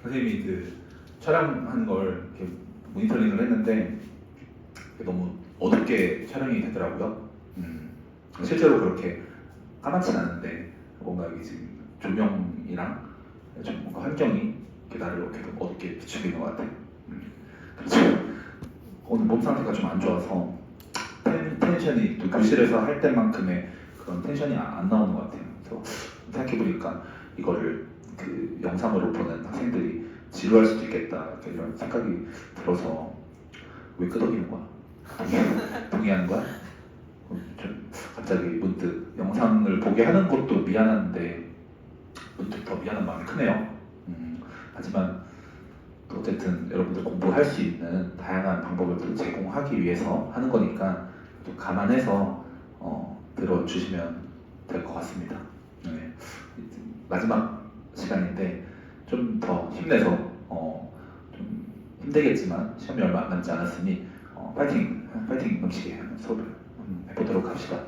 선생님이 그 촬영한 걸 이렇게 모니터링을 했는데 너무 어둡게 촬영이 되더라고요. 실제로 그렇게 까맣진 않은데 뭔가 이게 지금 조명이랑 좀 뭔가 환경이 이렇게 나를 이렇게 좀 어둡게 비추고 있는 것 같아요. 그렇죠. 오늘 몸 상태가 좀 안 좋아서 텐션이 또 교실에서 할 때만큼의 그런 텐션이 안 나오는 것 같아요. 그래서 생각해보니까 이거를 그 영상으로 보는 학생들이 지루할 수도 있겠다 이런 생각이 들어서 왜 끄덕이는 거야? 동의하는 거야? 좀 갑자기 문득 영상을 보게 하는 것도 미안한데 문득 더 미안한 마음이 크네요. 하지만 또 어쨌든 여러분들 공부할 수 있는 다양한 방법을 또 제공하기 위해서 하는 거니까 또 감안해서 들어주시면 될 것 같습니다. 네. 마지막 시간인데 좀 더 힘내서 좀 힘들겠지만 시험이 얼마 남지 않았으니 파이팅 넘치게 수업을 해보도록 합시다.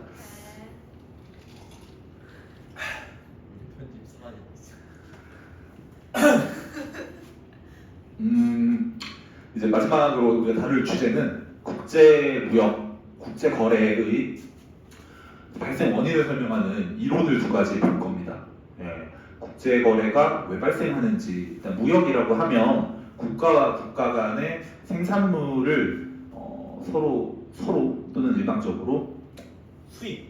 이제 마지막으로 우리가 다룰 주제는 국제무역, 국제거래의 발생 원인을 설명하는 이론을 두 가지 볼 겁니다. 예, 국제거래가 왜 발생하는지, 일단 무역이라고 하면 국가와 국가 간의 생산물을 서로 또는 일방적으로 수입,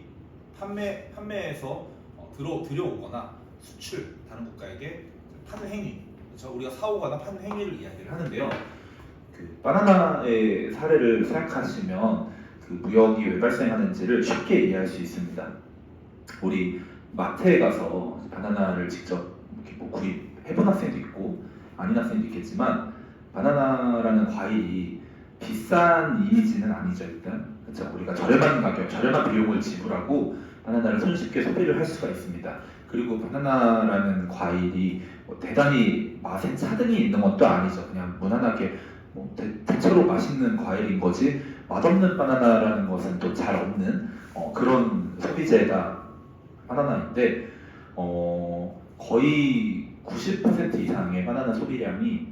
판매에서 들여오거나 수출, 다른 국가에게 파는 행위, 그렇죠? 우리가 사오거나 파는 행위를 이야기를 하는데요. 그 바나나의 사례를 생각하시면 그 무역이 왜 발생하는지를 쉽게 이해할 수 있습니다. 우리 마트에 가서 바나나를 직접 이렇게 뭐 구입해본 학생도 있고 아닌 학생도 있겠지만 바나나라는 과일이 비싼 이미지는 아니죠. 일단 그렇죠? 우리가 저렴한 가격, 저렴한 비용을 지불하고 바나나를 손쉽게 소비를 할 수가 있습니다. 그리고 바나나라는 과일이 뭐 대단히 맛에 차등이 있는 것도 아니죠. 그냥 무난하게 뭐 대체로 맛있는 과일인 거지 맛없는 바나나라는 것은 또 잘 없는 그런 소비재가 바나나인데 거의 90% 이상의 바나나 소비량이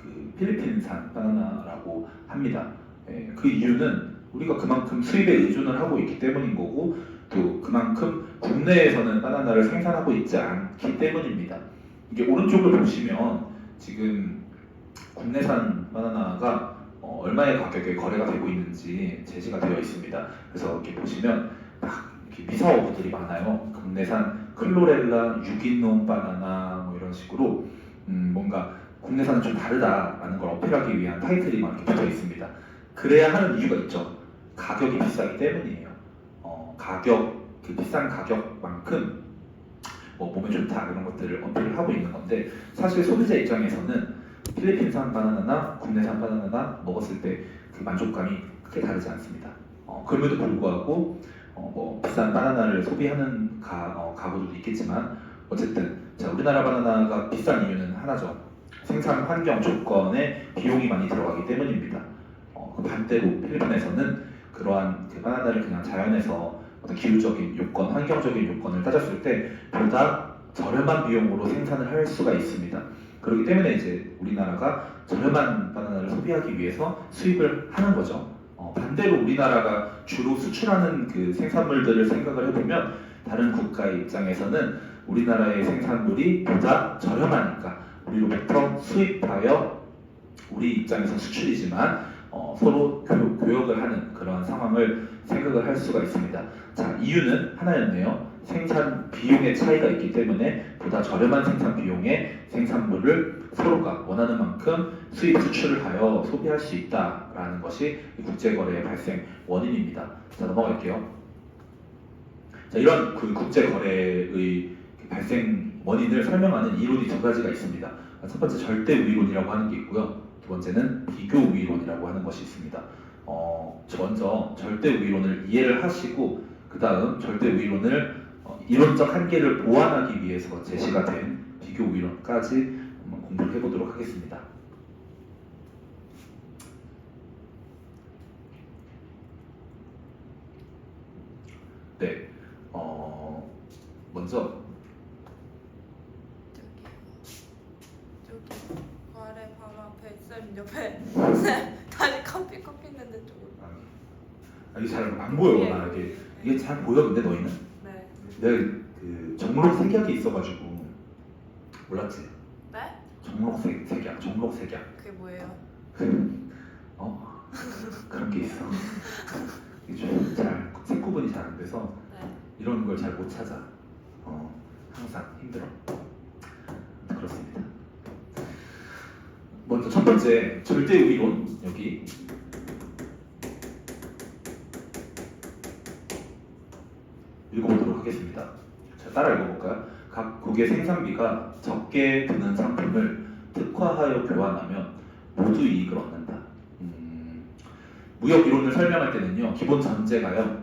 그 필리핀산 바나나라고 합니다. 그 이유는 우리가 그만큼 수입에 의존을 하고 있기 때문인 거고 또 그만큼 국내에서는 바나나를 생산하고 있지 않기 때문입니다. 이게 오른쪽을 보시면 지금 국내산 바나나가 얼마의 가격에 거래가 되고 있는지 제시가 되어 있습니다. 그래서 이렇게 보시면 딱 이렇게 미사오브들이 많아요. 국내산 클로렐라 유기농 바나나 뭐 이런 식으로 뭔가 국내산은 좀 다르다라는 걸 어필하기 위한 타이틀이 막 이렇게 붙어 있습니다. 그래야 하는 이유가 있죠. 가격이 비싸기 때문이에요. 그 비싼 가격만큼 뭐 몸에 좋다 이런 것들을 어필을 하고 있는 건데 사실 소비자 입장에서는 필리핀산 바나나나 국내산 바나나나 먹었을 때 그 만족감이 크게 다르지 않습니다. 그럼에도 불구하고 뭐 비싼 바나나를 소비하는 가구들도 있겠지만 어쨌든 자, 우리나라 바나나가 비싼 이유는 하나죠. 생산 환경 조건에 비용이 많이 들어가기 때문입니다. 그 반대로 필리핀에서는 그러한 그 바나나를 그냥 자연에서 어떤 기후적인 요건, 환경적인 요건을 따졌을 때 보다 저렴한 비용으로 생산을 할 수가 있습니다. 그렇기 때문에 이제 우리나라가 저렴한 바나나를 소비하기 위해서 수입을 하는 거죠. 반대로 우리나라가 주로 수출하는 그 생산물들을 생각을 해보면 다른 국가의 입장에서는 우리나라의 생산물이 보다 저렴하니까 우리로부터 수입하여 우리 입장에서 수출이지만 서로 교역을 하는 그런 상황을 생각을 할 수가 있습니다. 자, 이유는 하나였네요. 생산 비용의 차이가 있기 때문에 보다 저렴한 생산 비용의 생산물을 서로가 원하는 만큼 수입 수출을 하여 소비할 수 있다라는 것이 국제거래의 발생 원인입니다. 자, 넘어갈게요. 자, 이런 그 국제거래의 발생 원인을 설명하는 이론이 두 가지가 있습니다. 첫 번째 절대 우위론이라고 하는 게 있고요. 두 번째는 비교 우위론이라고 하는 것이 있습니다. 먼저 절대 우위론을 이해를 하시고 그 다음 절대 우위론을 이론적 한계를 보완하기 위해서 제시가 된 비교 우위론까지 한번 공부를 해보도록 하겠습니다. 네, 먼저 이게 잘 안 보여. 나 이게 잘 보여. 근데 너희는? 네. 내가 그 종록 색약이 있어가지고 몰랐지? 네? 종록 색약, 종록 색약. 그게 뭐예요? 그런 게 있어. 이게 좀잘 색구분이 잘 안 돼서 네. 이런 걸 잘 못 찾아. 항상 힘들어. 그렇습니다. 먼저 첫 번째 절대우위론 여기 읽어보도록 하겠습니다. 자, 따라 읽어볼까요? 각 국의 생산비가 적게 드는 상품을 특화하여 교환하면 모두 이익을 얻는다. 무역 이론을 설명할 때는요, 기본 전제가요,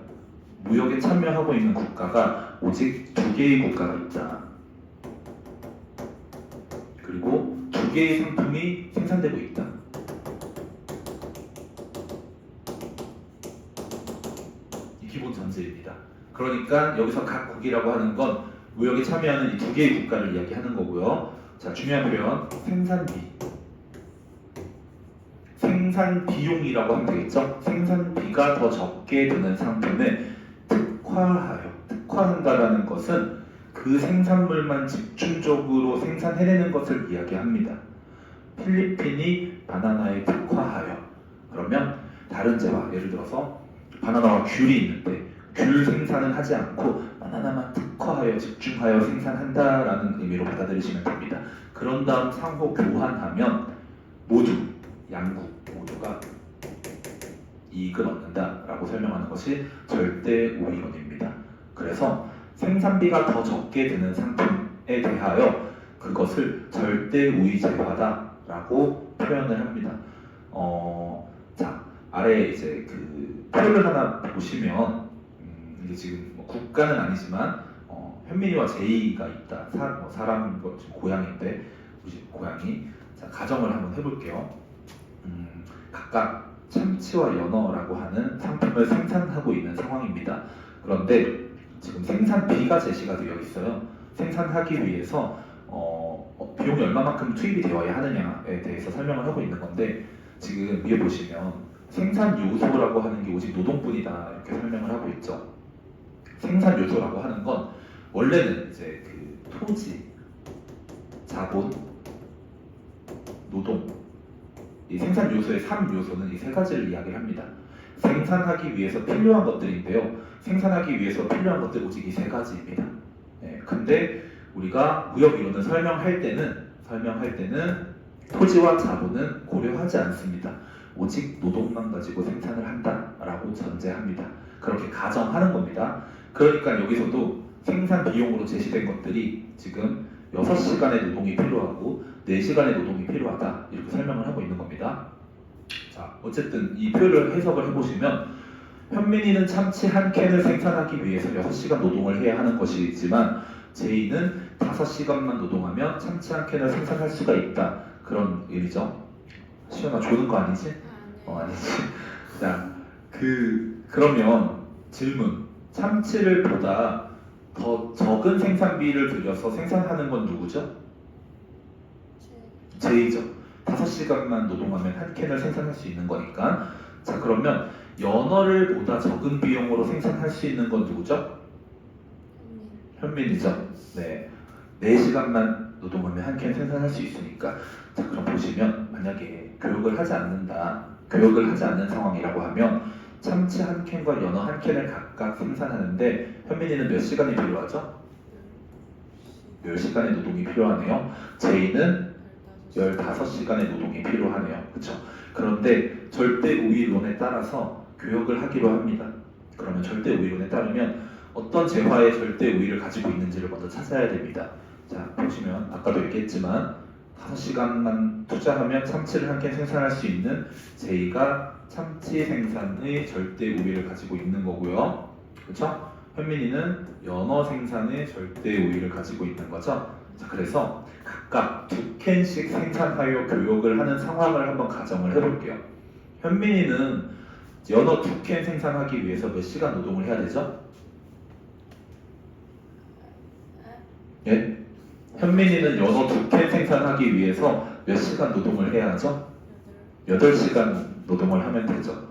무역에 참여하고 있는 국가가 오직 2개의 국가가 있다. 그리고 2개의 상품이 생산되고 있다. 이 기본 전제입니다. 그러니까 여기서 각 국이라고 하는 건 무역에 참여하는 이 2개의 국가를 이야기하는 거고요. 자, 중요한 표현, 생산비. 생산 비용이라고 하면 되겠죠? 생산비가 더 적게 드는 상품을 특화한다라는 것은 그 생산물만 집중적으로 생산해내는 것을 이야기합니다. 필리핀이 바나나에 특화하여. 그러면 다른 재화, 예를 들어서 바나나와 귤이 있는데 귤 생산은 하지 않고 바나나만 특화하여 집중하여 생산한다라는 의미로 받아들이시면 됩니다. 그런 다음 상호 교환하면 모두 양국 모두가 이익을 얻는다라고 설명하는 것이 절대우위론입니다. 그래서 생산비가 더 적게 드는 상품에 대하여 그것을 절대우위제화다라고 표현을 합니다. 자, 아래에 이제 그 표를 하나 보시면 이게 지금 뭐 국가는 아니지만 현민이와 제이가 있다. 사람 고양인데 우리 고양이. 자, 가정을 한번 해볼게요. 각각 참치와 연어라고 하는 상품을 생산하고 있는 상황입니다. 그런데 지금 생산비가 제시가 되어 있어요. 생산하기 위해서 비용이 얼마만큼 투입이 되어야 하느냐에 대해서 설명을 하고 있는 건데 지금 위에 보시면 생산 요소라고 하는 게 오직 노동뿐이다 이렇게 설명을 하고 있죠. 생산 요소라고 하는 건 원래는 이제 그 토지, 자본, 노동 이 생산 요소의 3요소는 이 세 가지를 이야기를 합니다. 생산하기 위해서 필요한 것들인데요. 생산하기 위해서 필요한 것들 오직 이 세 가지입니다. 근데 우리가 무역 이론을 설명할 때는 토지와 자본은 고려하지 않습니다. 오직 노동만 가지고 생산을 한다라고 전제합니다. 그렇게 가정하는 겁니다. 그러니까 여기서도 생산 비용으로 제시된 것들이 지금 6시간의 노동이 필요하고 4시간의 노동이 필요하다 이렇게 설명을 하고 있는 겁니다. 자, 어쨌든 이 표를 해석을 해보시면 현민이는 참치 한 캔을 생산하기 위해서 6시간 노동을 해야 하는 것이지만 제이는 5시간만 노동하면 참치 한 캔을 생산할 수가 있다 그런 의미죠. 시연아 조는 거 아니지? 아니지. 자, 그러면 질문, 참치를 보다 더 적은 생산비를 들여서 생산하는 건 누구죠? 제이죠. 5시간만 노동하면 한 캔을 생산할 수 있는 거니까. 자, 그러면 연어를 보다 적은 비용으로 생산할 수 있는 건 누구죠? 현민이죠. 네. 4시간만 노동하면 한 캔 생산할 수 있으니까. 자, 그럼 보시면 만약에 교육을 하지 않는 상황이라고 하면 참치 한 캔과 연어 한 캔을 각각 생산하는데 현민이는 몇 시간이 필요하죠? 10시간의 노동이 필요하네요. 제이는 15시간의 노동이 필요하네요. 그렇죠? 그런데 절대우위론에 따라서 교역을 하기로 합니다. 그러면 절대우위론에 따르면 어떤 재화의 절대우위를 가지고 있는지를 먼저 찾아야 됩니다. 자, 보시면 아까도 얘기했지만 5시간만 투자하면 참치를 한 캔 생산할 수 있는 제이가 참치 생산의 절대우위를 가지고 있는 거고요. 그렇죠? 현민이는 연어 생산의 절대우위를 가지고 있는 거죠. 자, 그래서 각각 2캔씩 생산하여 교역을 하는 상황을 한번 가정을 해볼게요. 현민이는 연어 2캔 생산하기 위해서 몇 시간 노동을 해야 되죠? 예? 현민이는 연어 2캔 생산하기 위해서 몇 시간 노동을 해야 하죠? 8시간 노동을 하면 되죠.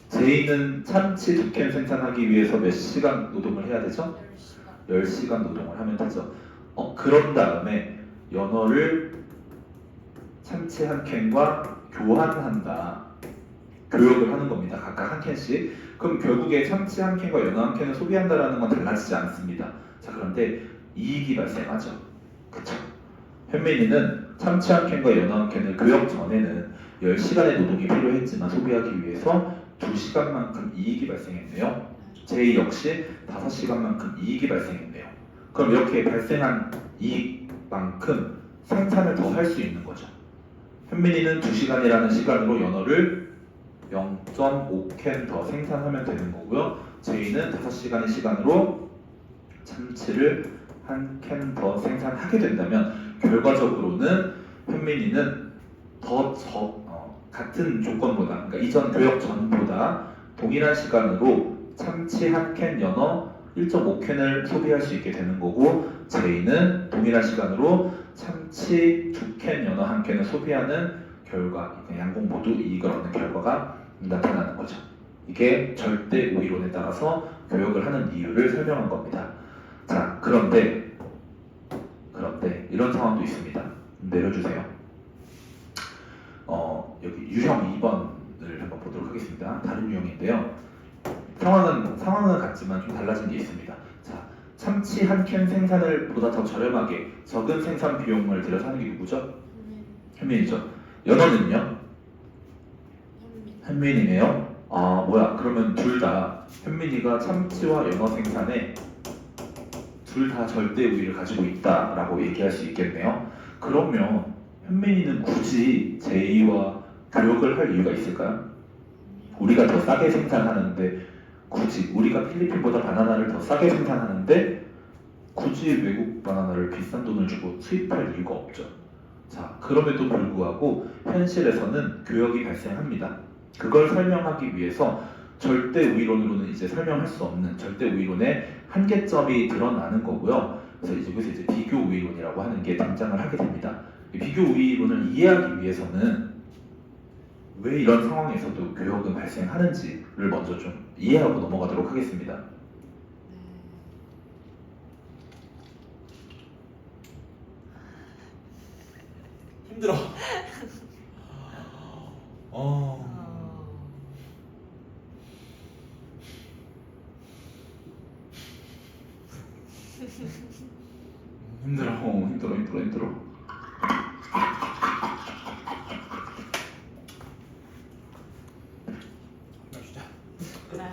제이는 참치 2캔 생산하기 위해서 몇 시간 노동을 해야 되죠? 10시간 노동을 하면 되죠. 그런 다음에 연어를 참치 한 캔과 교환한다. 교역을 하는 겁니다. 각각 한 캔씩. 그럼 결국에 참치 한 캔과 연어 한 캔을 소비한다라는 건 달라지지 않습니다. 자, 그런데 이익이 발생하죠. 그쵸? 현민이는 참치 한 캔과 연어 한 캔을 교역 전에는 10시간의 노동이 필요했지만 소비하기 위해서 2시간만큼 이익이 발생했네요. 제이 역시 5시간만큼 이익이 발생했네요. 그럼 이렇게 발생한 이익만큼 생산을 더 할 수 있는 거죠. 현민이는 2시간이라는 시간으로 연어를 0.5캔 더 생산하면 되는 거고요. 제이는 5시간의 시간으로 참치를 한 캔 더 생산하게 된다면 결과적으로는 현민이는 같은 조건보다, 그러니까 이전 교역 전보다 동일한 시간으로 참치 한 캔 연어 1.5캔을 소비할 수 있게 되는 거고, 제이는 동일한 시간으로 참치 2캔 연어 한 캔을 소비하는 결과, 양공 모두 이익을 얻는 결과가 나타나는 거죠. 이게 절대 우위론에 따라서 교역을 하는 이유를 설명한 겁니다. 자, 그런데 이런 상황도 있습니다. 내려주세요. 여기 유형 2번을 한번 보도록 하겠습니다. 다른 유형인데요. 상황은 같지만 좀 달라진 게 있습니다. 자, 참치 한 캔 생산을 보다 더 저렴하게 적은 생산 비용을 들여서 하는 게 누구죠? 현민이죠. 연어는요? 현민이네요. 그러면 둘 다 현민이가 참치와 연어 생산에 둘 다 절대 우위를 가지고 있다라고 얘기할 수 있겠네요. 그러면 현민이는 굳이 제이와 교역을 할 이유가 있을까요? 우리가 더 싸게 생산하는데, 굳이 우리가 필리핀보다 바나나를 더 싸게 생산하는데 굳이 외국 바나나를 비싼 돈을 주고 수입할 이유가 없죠. 자, 그럼에도 불구하고 현실에서는 교역이 발생합니다. 그걸 설명하기 위해서 절대 우위론으로는 이제 설명할 수 없는 절대 우위론의 한계점이 드러나는 거고요. 그래서 여기서 이제 비교 우위론이라고 하는 게 등장을 하게 됩니다. 이 비교 우위론을 이해하기 위해서는 왜 이런 상황에서도 교역은 발생하는지를 먼저 좀 이해하고 넘어가도록 하겠습니다. 힘들어. 힘들어. 마시자. 그래.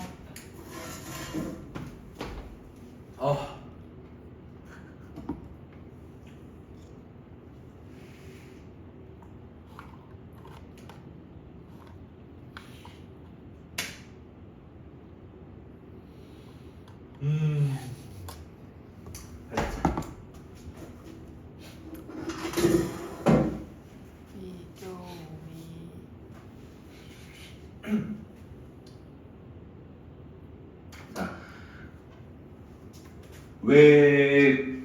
왜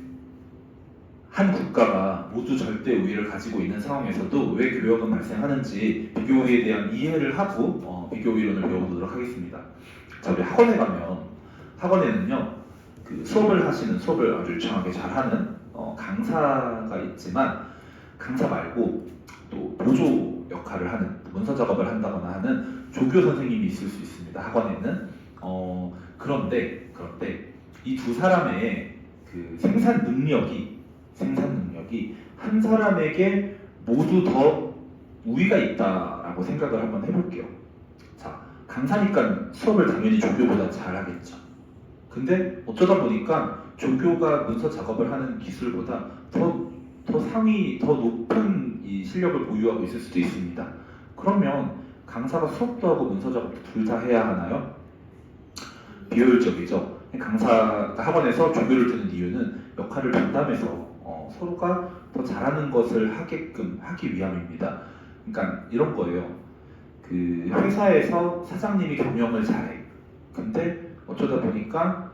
한 국가가 모두 절대 우위를 가지고 있는 상황에서도 왜 교역은 발생하는지 비교에 대한 이해를 하고 비교 우위론을 배워보도록 하겠습니다. 자, 우리 학원에는요, 그 수업을 아주 유창하게 잘하는 강사가 있지만, 강사 말고 또 보조 역할을 하는, 문서 작업을 한다거나 하는 조교 선생님이 있을 수 있습니다. 학원에는. 그런데 이 두 사람의 그 생산 능력이 한 사람에게 모두 더 우위가 있다라고 생각을 한번 해볼게요. 자, 강사니까 수업을 당연히 조교보다 잘하겠죠. 근데 어쩌다 보니까 조교가 문서 작업을 하는 기술보다 더 높은 이 실력을 보유하고 있을 수도 있습니다. 그러면 강사가 수업도 하고 문서 작업도 둘 다 해야 하나요? 비효율적이죠. 강사가 학원에서 조교를 두는 이유는 역할을 분담해서 서로가 더 잘하는 것을 하게끔 하기 위함입니다. 그러니까 이런 거예요. 그 회사에서 사장님이 경영을 잘해. 근데 어쩌다 보니까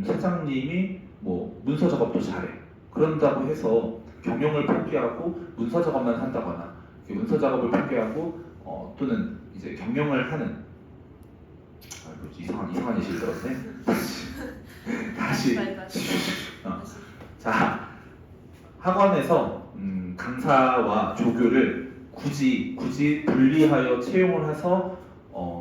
사장님이 뭐 문서 작업도 잘해. 그런다고 해서 경영을 포기하고 문서 작업만 한다거나, 문서 작업을 포기하고 또는 이제 경영을 하는 이상한 예시를 들었네. 다시. 어. 자, 학원에서 강사와 조교를 굳이 분리하여 채용을 해서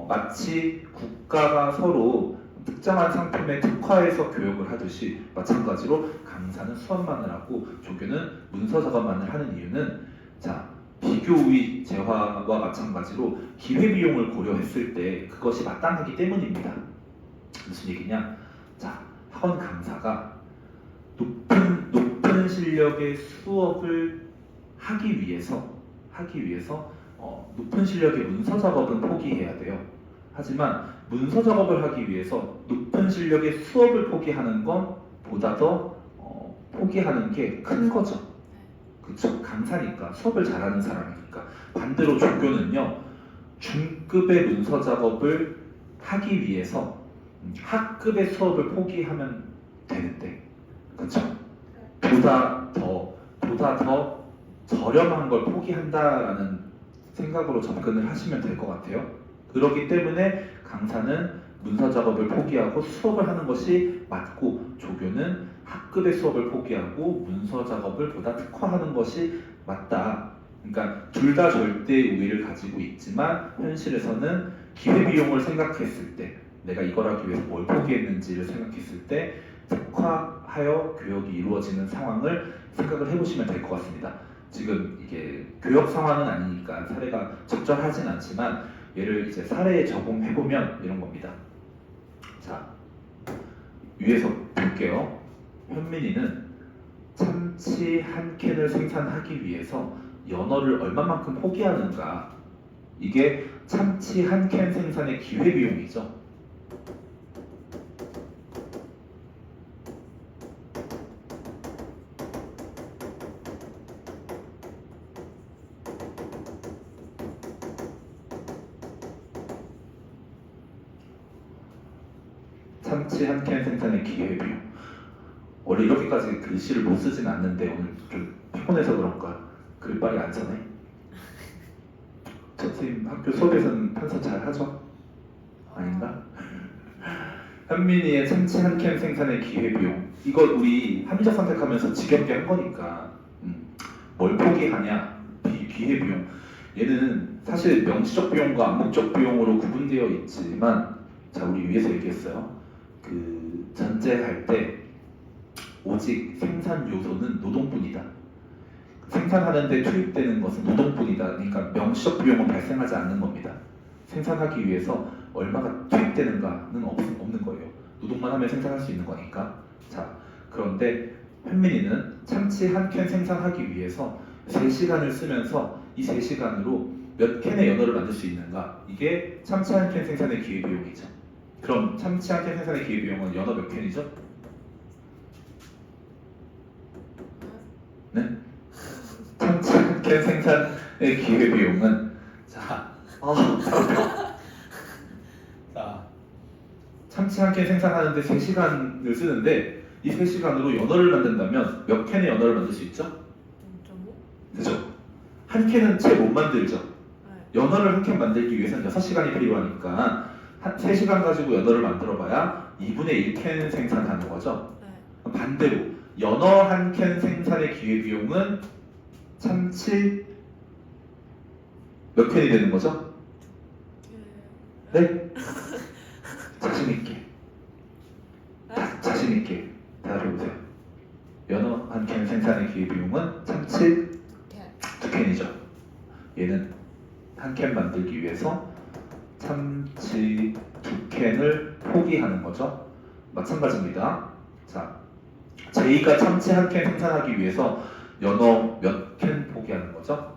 마치 국가가 서로 특정한 상품에 특화해서 교육을 하듯이 마찬가지로 강사는 수업만을 하고 조교는 문서 작업만을 하는 이유는 자, 비교의 재화와 마찬가지로 기회비용을 고려했을 때 그것이 마땅하기 때문입니다. 무슨 얘기냐? 자, 학원 강사가 높은 실력의 수업을 하기 위해서 높은 실력의 문서 작업은 포기해야 돼요. 하지만 문서 작업을 하기 위해서 높은 실력의 수업을 포기하는 건 보다 더 포기하는 게 큰 거죠. 그렇죠? 강사니까 수업을 잘하는 사람이니까. 반대로 조교는요, 중급의 문서 작업을 하기 위해서 하급의 수업을 포기하면 되는데, 그렇죠? 보다 더 저렴한 걸 포기한다라는 생각으로 접근을 하시면 될 것 같아요. 그렇기 때문에 강사는 문서 작업을 포기하고 수업을 하는 것이 맞고, 조교는 학급의 수업을 포기하고 문서 작업을 보다 특화하는 것이 맞다. 그러니까 둘 다 절대 우위를 가지고 있지만 현실에서는 기회비용을 생각했을 때, 내가 이걸 하기 위해서 뭘 포기했는지를 생각했을 때 특화하여 교육이 이루어지는 상황을 생각을 해보시면 될 것 같습니다. 지금 이게 교역 상황은 아니니까 사례가 적절하진 않지만 얘를 이제 사례에 적용해보면 이런 겁니다. 자, 위에서 볼게요. 현민이는 참치 한 캔을 생산하기 위해서 연어를 얼마만큼 포기하는가? 이게 참치 한 캔 생산의 기회비용이죠. 참치 한 캔 생산의 기회비용. 원래 이렇게까지 글씨를 못 쓰진 않는데 오늘 좀 피곤해서 그런가 글빨이 안 서네. 저 선생님 학교 수업에서는 판서 잘 하죠? 아닌가? 현민이의 참치 한 캔 생산의 기회비용. 이거 우리 합리적 선택하면서 지겹게 한 거니까 뭘 포기하냐? 기회비용. 얘는 사실 명시적 비용과 암묵적 비용으로 구분되어 있지만, 자, 우리 위에서 얘기했어요. 그 전제할 때 오직 생산 요소는 노동뿐이다. 생산하는데 투입되는 것은 노동뿐이다. 그러니까 명시적 비용은 발생하지 않는 겁니다. 생산하기 위해서 얼마가 투입되는가는 없는 거예요. 노동만 하면 생산할 수 있는 거니까. 자, 그런데 현민이는 참치 한 캔 생산하기 위해서 3시간을 쓰면서 이 3시간으로 몇 캔의 연어를 만들 수 있는가? 이게 참치 한 캔 생산의 기회비용이죠. 그럼 참치 한 캔 생산의 기회비용은 연어 몇 캔이죠? 네? 참치 한 캔 생산의 기회비용은 자, 참치 한 캔 생산하는데 3시간을 쓰는데 이 3시간으로 연어를 만든다면 몇 캔의 연어를 만들 수 있죠? 0.5? 그죠? 한 캔은 채 못 만들죠? 연어를 한 캔 만들기 위해서는 6시간이 필요하니까 한 3시간 가지고 연어를 만들어봐야 2분의 1캔 생산하는 거죠? 반대로 연어 한 캔 생산의 기회비용은 참치 몇 캔이 되는 거죠? 네? 자신있게 대답해보세요. 연어 한 캔 생산의 기회비용은 참치 2캔이죠. 얘는 한 캔 만들기 위해서 참치 2캔을 포기하는 거죠. 마찬가지입니다. 자, 제이가 참치 한 캔 생산하기 위해서 연어 몇 캔 포기하는 거죠?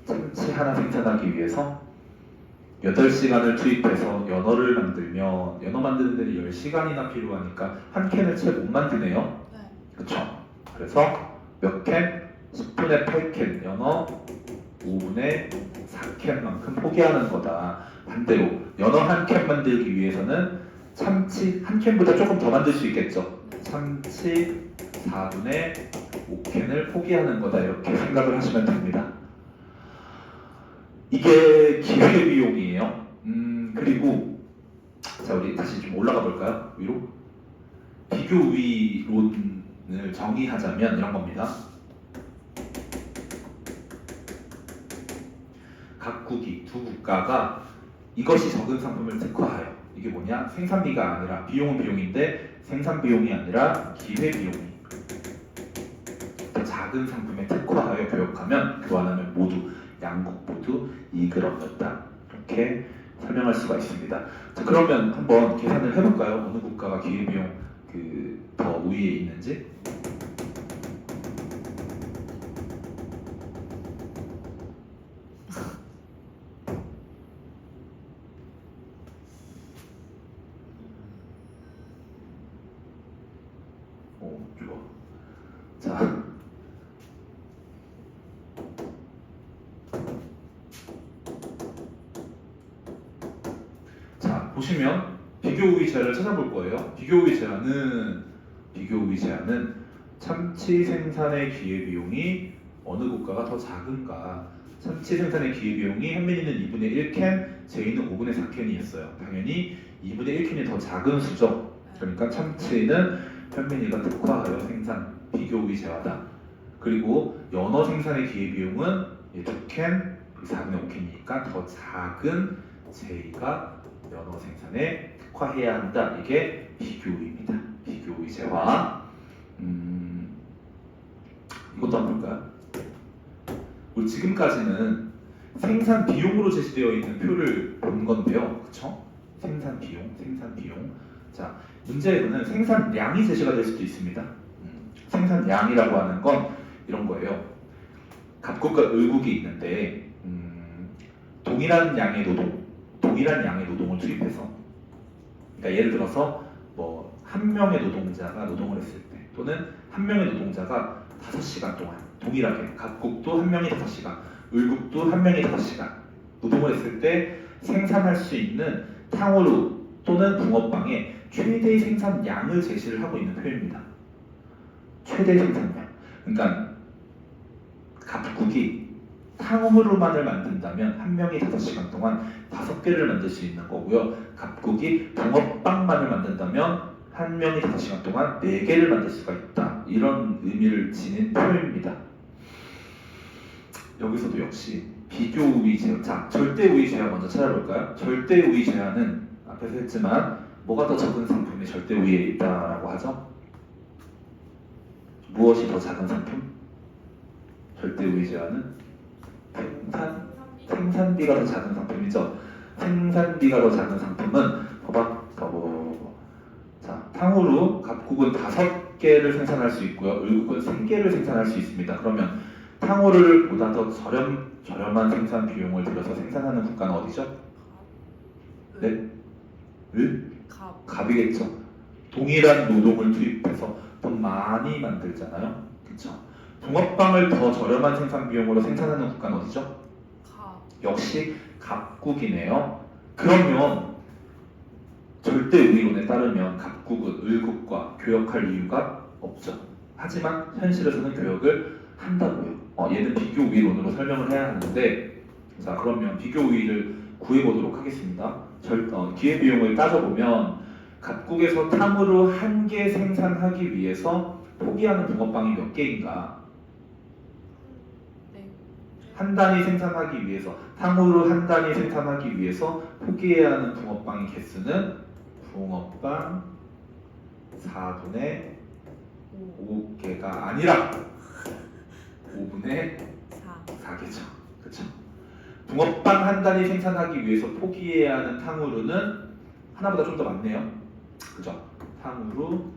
참치 하나 생산하기 위해서 8시간을 투입해서 연어를 만들면 연어 만드는 데는 10시간이나 필요하니까 한 캔을 채 못 만드네요. 그쵸? 그래서 몇 캔? 10분의 8캔 연어 5분의 4캔만큼 포기하는 거다. 반대로 연어 한 캔 만들기 위해서는 참치 한 캔보다 조금 더 만들 수 있겠죠. 참치 4분의 5캔을 포기하는 거다. 이렇게 생각을 하시면 됩니다. 이게 기회비용이에요. 그리고 자, 우리 다시 좀 올라가 볼까요? 위로. 비교 우위론을 정의하자면 이런 겁니다. 각국이 두 국가가 이것이 적은 상품을 특화하여, 이게 뭐냐? 생산비가 아니라, 비용은 비용인데 생산 비용이 아니라 기회 비용이 더 작은 상품에 특화하여 교환하면 모두 양국 모두 이익을 얻는다. 이렇게 설명할 수가 있습니다. 자, 그러면 한번 계산을 해볼까요? 어느 국가가 기회 비용 더 우위에 있는지. 오, 좋아. 자, 보시면 비교 우위 제한을 찾아볼 거예요. 비교 우위 제한은 참치 생산의 기회 비용이 어느 국가가 더 작은가. 참치 생산의 기회 비용이 현민이는 2분의 1캔, 제이는 5분의 4캔이었어요. 당연히 2분의 1캔이 더 작은 수죠. 그러니까 참치는 현민이가 특화하여 생산, 비교 우위 제하다. 그리고 연어 생산의 기회 비용은 2캔, 4분의 5캔이니까 더 작은 제이가 연어 생산에 특화해야 한다. 이게 비교우위입니다. 비교우위 제화. 이것도 한번 볼까요? 우리 지금까지는 생산 비용으로 제시되어 있는 표를 본 건데요, 그렇죠? 생산 비용. 자, 문제에는 생산량이 제시가 될 수도 있습니다. 생산량이라고 하는 건 이런 거예요. 갑국과 을국이 있는데 동일한 양의 노동을 투입해서, 그러니까 예를 들어서 뭐 한 명의 노동자가 노동을 했을 때, 또는 한 명의 노동자가 5시간 동안 동일하게, 각국도 한 명이 5시간, 을국도 한 명이 5시간 노동을 했을 때 생산할 수 있는 탕후루 또는 붕어빵의 최대의 생산량을 제시를 하고 있는 표입니다. 최대 생산량. 그러니까 각국이 탕후루만을 만든다면 한 명이 5시간 동안 5개를 만들 수 있는 거고요. 각국이 붕어빵만을 만든다면 한 명이 5시간 동안 4개를 만들 수가 있다. 이런 의미를 지닌 표현입니다. 여기서도 역시 비교 우위 제한. 자, 절대 우위 제한 먼저 찾아볼까요? 절대 우위 제한은 앞에서 했지만 뭐가 더 적은 상품이 절대 우위에 있다라고 하죠? 무엇이 더 작은 상품? 절대 우위 제한은 생산비가 더 작은 상품이죠. 생산비가 더 작은 상품은 자, 탕후루 각국은 5개를 생산할 수 있고요. 을국은 3개를 생산할 수 있습니다. 그러면 탕후루를 보다 더 저렴한 생산 비용을 들여서 생산하는 국가는 어디죠? 네? 갑이겠죠. 동일한 노동을 투입해서 더 많이 만들잖아요. 그렇죠? 붕어빵을 더 저렴한 생산 비용으로 생산하는 국가는 어디죠? 역시 갑국이네요. 그러면 절대 우위론에 따르면 갑국은 을국과 교역할 이유가 없죠. 하지만 현실에서는 교역을 한다고요. 얘는 비교 우위론으로 설명을 해야 하는데, 자, 그러면 비교 우위를 구해보도록 하겠습니다. 기회 비용을 따져보면 갑국에서 탕후루 1개 생산하기 위해서 포기하는 붕어빵이 몇 개인가? 한 단위 생산하기 위해서, 탕후루 한 단위 생산하기 위해서 포기해야 하는 붕어빵의 개수는 붕어빵 4분의 5개가 아니라 5분의 4개죠. 그렇죠? 붕어빵 한 단위 생산하기 위해서 포기해야 하는 탕후루는 하나보다 좀 더 많네요. 그죠? 탕후루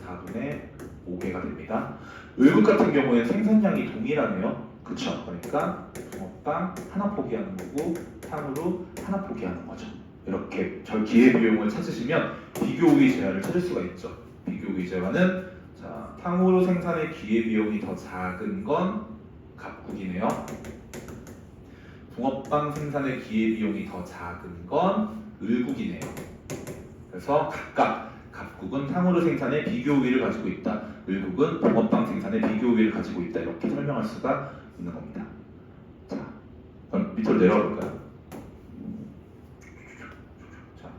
4분의 5개가 됩니다. 을국 같은 경우에는 생산량이 동일하네요. 그쵸? 그러니까 붕어빵 하나 포기하는 거고 탕후루 하나 포기하는 거죠. 이렇게 기회 비용을 찾으시면 비교 우위 제한을 찾을 수가 있죠. 비교 우위 제한은, 자, 탕후루 생산의 기회 비용이 더 작은 건 갑국이네요. 붕어빵 생산의 기회 비용이 더 작은 건 을국이네요. 그래서 각각 갑국은 탕후루 생산의 비교 우위를 가지고 있다. 을국은 붕어빵 생산의 비교 우위를 가지고 있다. 이렇게 설명할 수가 있는 겁니다. 자, 그럼 밑으로 내려가 볼까요? 자,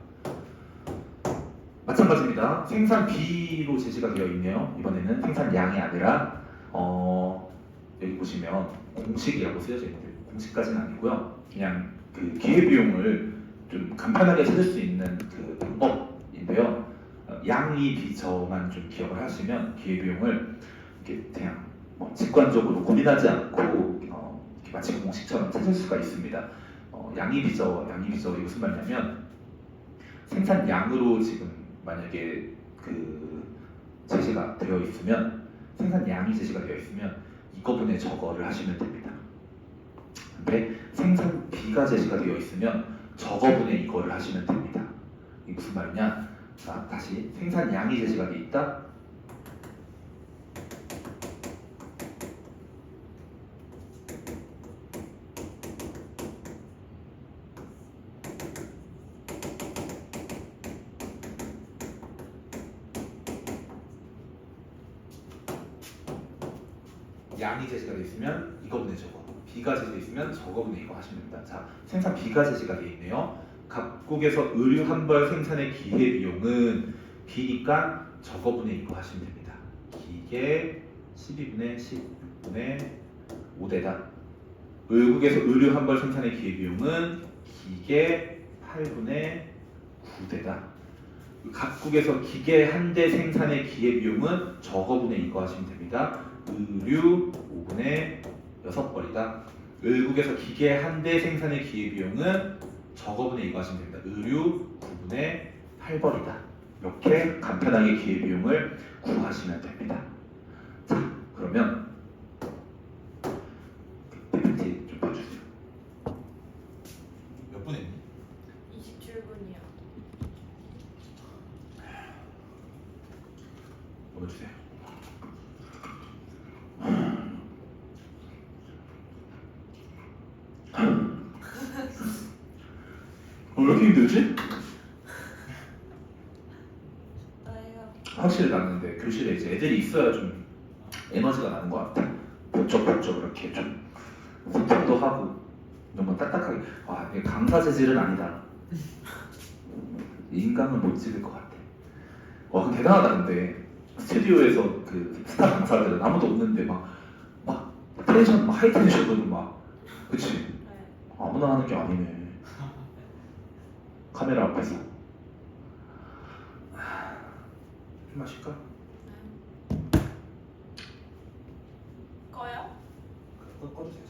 마찬가지입니다. 생산 B로 제시가 되어 있네요. 이번에는 생산 양이 아니라 여기 보시면 공식이라고 쓰여져 있는데 공식까지는 아니고요. 그냥 그 기회비용을 좀 간편하게 찾을 수 있는 그 방법인데요. 양이 비저만 좀 기억을 하시면 기회비용을 이렇게 그냥 뭐 직관적으로 고민하지 않고 이렇게 마치 공식처럼 찾을 수가 있습니다. 양이 비저 이게 무슨 말이냐면 생산량으로 지금 만약에 그 제시가 되어 있으면 생산량이 제시가 되어 있으면 이거분의 저거를 하시면 됩니다. 근데 생산비가 제시가 되어 있으면 저거분의 이거를 하시면 됩니다. 이게 무슨 말이냐? 자, 다시 생산량이 제시가 되어 있다. 양이 제시가 되어 있으면 이거분의 저거, B가 제시되어 있으면 저거분의 이거 하시면 됩니다. 자, 생산 B가 제시가 되어 있네요. 각국에서 의류 한 벌 생산의 기회 B니까 저거분의 이거 하시면 됩니다. 기계 12분의 10분의 5대다. 외국에서 의류 한 벌 생산의 기회비용은 기계 8분의 9대다. 각국에서 기계 한 대 생산의 기회비용은 저거분의 이거 하시면 됩니다. 의류 5분의 6벌이다. 외국에서 기계 한 대 생산의 기회비용은 저거분의 이거 하시면 됩니다. 의류 9분의 8벌이다. 이렇게 간편하게 기회비용을 구하시면 됩니다. 자, 그러면 PPT 좀 봐주세요. 몇 분 했니? 27분이요. 보여주세요. 왜 이렇게 힘들지? 나예요. 확실히 나는데 교실에 이제 애들이 있어야 좀 에너지가 나는 것 같아. 번쩍번쩍 이렇게 좀 소통도 하고 너무 딱딱하게. 아, 이게 강사 재질은 아니다. 인강은 못 찍을 것 같아. 와, 그 대단하다. 근데 스튜디오에서 그 스타 강사들은 아무도 없는데 막 텐션, 막 하이 텐션으로 막, 그치? 네. 아무나 하는 게 아니네. 카메라 앞에서. 좀 마실까? 꺼요? 꺼주세요.